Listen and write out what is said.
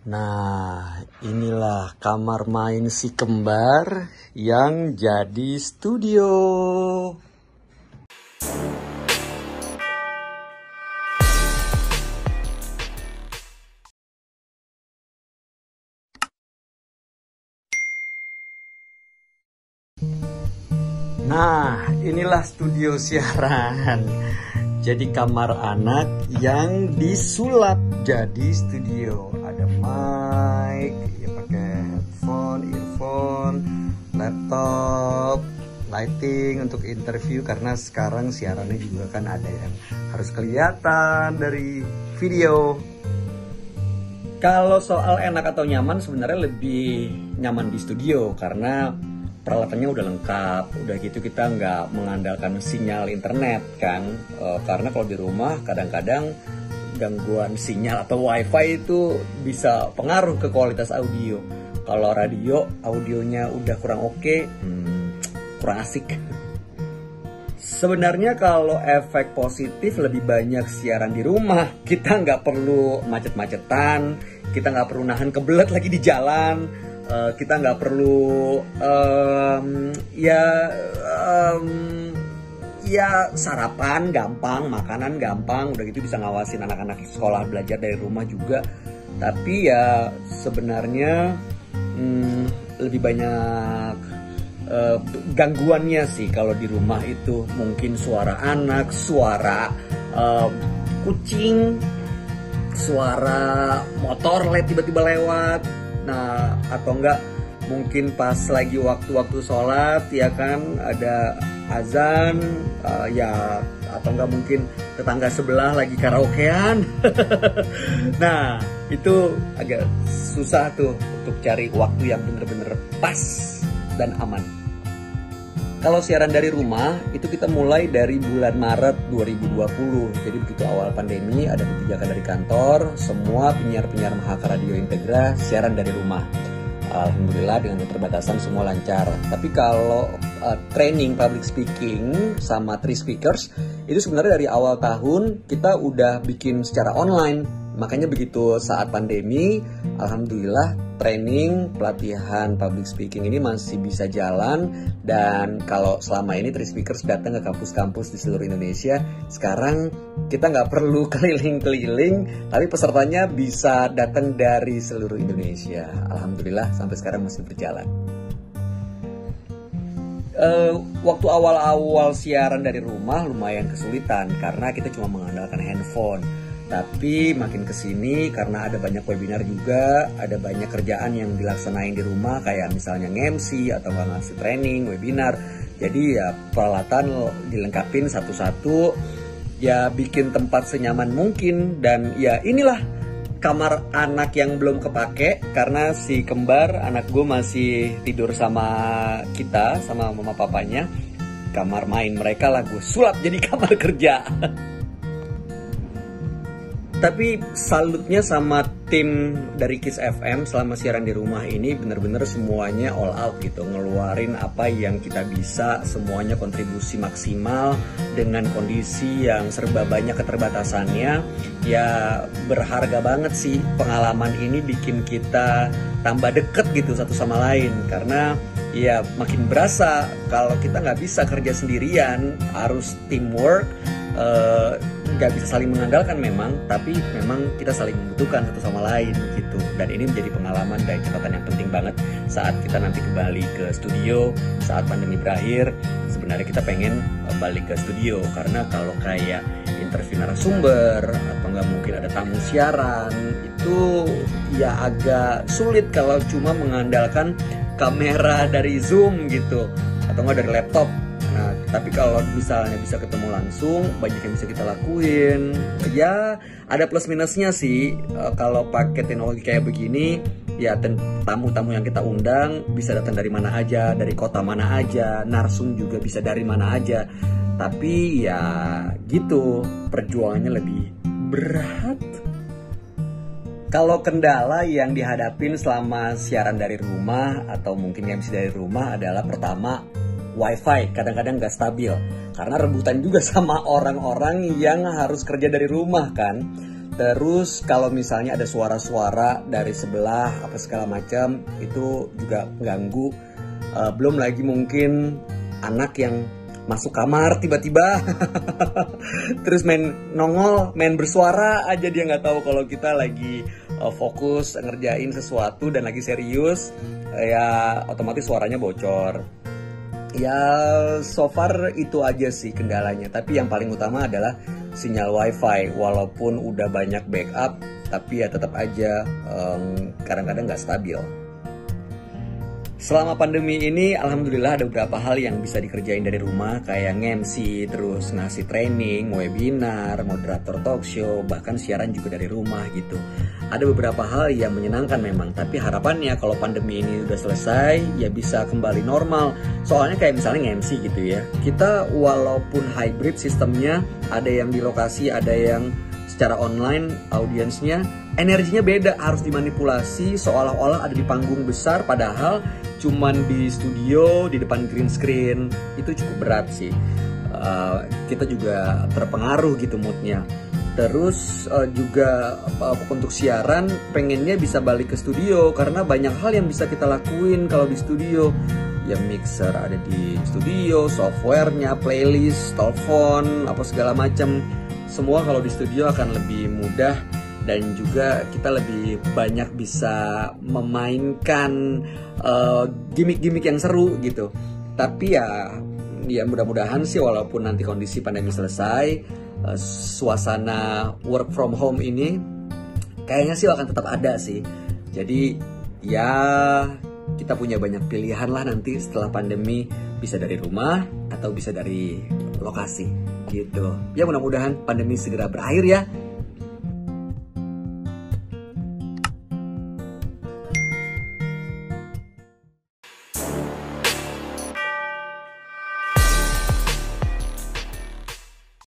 Nah, inilah kamar main si kembar yang jadi studio. Nah, inilah studio siaran. Jadi kamar anak yang disulap jadi studio. Ada mic, ya pakai headphone, earphone, laptop, lighting untuk interview karena sekarang siarannya juga kan ada yang harus kelihatan dari video. Kalau soal enak atau nyaman sebenarnya lebih nyaman di studio karena peralatannya udah lengkap, udah gitu kita nggak mengandalkan sinyal internet kan, karena kalau di rumah kadang-kadang gangguan sinyal atau wifi itu bisa pengaruh ke kualitas audio. Kalau radio, audionya udah kurang oke, kurang asik. Sebenarnya kalau efek positif lebih banyak siaran di rumah, kita nggak perlu macet-macetan, kita nggak perlu nahan kebelet lagi di jalan. Kita nggak perlu sarapan gampang, makanan gampang, udah gitu bisa ngawasin anak-anak sekolah belajar dari rumah juga. Tapi ya sebenarnya lebih banyak gangguannya sih kalau di rumah itu. Mungkin suara anak, suara kucing, suara motor tiba-tiba lewat. Nah, atau enggak mungkin pas lagi waktu-waktu sholat ya kan ada azan, ya atau enggak mungkin tetangga sebelah lagi karaokean. Nah, itu agak susah tuh untuk cari waktu yang bener-bener pas dan aman. Kalau siaran dari rumah itu kita mulai dari bulan Maret 2020. Jadi begitu awal pandemi ada kebijakan dari kantor, semua penyiar-penyiar Mahaka Radio Integra siaran dari rumah. Alhamdulillah dengan keterbatasan semua lancar. Tapi kalau training public speaking sama 3 speakers itu sebenarnya dari awal tahun kita udah bikin secara online. Makanya begitu saat pandemi, alhamdulillah training pelatihan public speaking ini masih bisa jalan. Dan kalau selama ini 3 speakers datang ke kampus-kampus di seluruh Indonesia, sekarang kita nggak perlu keliling-keliling, tapi pesertanya bisa datang dari seluruh Indonesia. Alhamdulillah sampai sekarang masih berjalan. Waktu awal-awal siaran dari rumah lumayan kesulitan karena kita cuma mengandalkan handphone. Tapi makin kesini karena ada banyak webinar juga, ada banyak kerjaan yang dilaksanain di rumah kayak misalnya nge-MC atau ngasih training, webinar. Jadi ya peralatan dilengkapin satu-satu, ya bikin tempat senyaman mungkin. Dan ya inilah kamar anak yang belum kepake karena si kembar anak gue masih tidur sama kita, sama mama papanya. Kamar main mereka lah gue sulap jadi kamar kerja. Tapi salutnya sama tim dari Kiss FM selama siaran di rumah ini bener-bener semuanya all out gitu. Ngeluarin apa yang kita bisa, semuanya kontribusi maksimal dengan kondisi yang serba banyak keterbatasannya. Ya berharga banget sih, pengalaman ini bikin kita tambah deket gitu satu sama lain. Karena ya makin berasa kalau kita nggak bisa kerja sendirian, harus teamwork. Nggak bisa saling mengandalkan memang, tapi memang kita saling membutuhkan satu sama lain gitu. Dan ini menjadi pengalaman dan catatan yang penting banget saat kita nanti kembali ke studio saat pandemi berakhir. Sebenarnya kita pengen balik ke studio karena kalau kayak interview narasumber atau nggak mungkin ada tamu siaran itu ya agak sulit kalau cuma mengandalkan kamera dari Zoom gitu atau nggak dari laptop. Nah, tapi kalau misalnya bisa ketemu langsung, banyak yang bisa kita lakuin. Ya, ada plus minusnya sih. Kalau pakai teknologi kayak begini, ya tamu-tamu yang kita undang bisa datang dari mana aja, dari kota mana aja, narsum juga bisa dari mana aja. Tapi ya gitu, perjuangannya lebih berat. Kalau kendala yang dihadapin selama siaran dari rumah atau mungkin MC dari rumah adalah pertama, wifi kadang-kadang gak stabil karena rebutan juga sama orang-orang yang harus kerja dari rumah kan. Terus kalau misalnya ada suara-suara dari sebelah apa segala macam itu juga ganggu. Belum lagi mungkin anak yang masuk kamar tiba-tiba terus main nongol, main bersuara aja, dia nggak tahu kalau kita lagi fokus ngerjain sesuatu dan lagi serius, ya otomatis suaranya bocor. Ya so far itu aja sih kendalanya, tapi yang paling utama adalah sinyal wifi. Walaupun udah banyak backup, tapi ya tetap aja kadang-kadang nggak stabil. Selama pandemi ini alhamdulillah ada beberapa hal yang bisa dikerjain dari rumah, kayak nge-MC, terus ngasih training, webinar, moderator talk show, bahkan siaran juga dari rumah gitu. Ada beberapa hal yang menyenangkan memang, tapi harapannya kalau pandemi ini udah selesai ya bisa kembali normal. Soalnya kayak misalnya nge-MC gitu ya, kita walaupun hybrid sistemnya, ada yang di lokasi, ada yang secara online audiensnya, energinya beda, harus dimanipulasi seolah-olah ada di panggung besar padahal cuman di studio di depan green screen. Itu cukup berat sih. Kita juga terpengaruh gitu moodnya. Terus juga untuk siaran pengennya bisa balik ke studio karena banyak hal yang bisa kita lakuin kalau di studio. Ya mixer ada di studio, softwarenya, playlist, telepon, apa segala macam. Semua kalau di studio akan lebih mudah dan juga kita lebih banyak bisa memainkan gimmick-gimmick yang seru gitu. Tapi ya mudah-mudahan sih walaupun nanti kondisi pandemi selesai, suasana work from home ini kayaknya sih akan tetap ada sih. Jadi ya kita punya banyak pilihan lah nanti setelah pandemi, bisa dari rumah atau bisa dari lokasi gitu. Ya mudah-mudahan pandemi segera berakhir ya.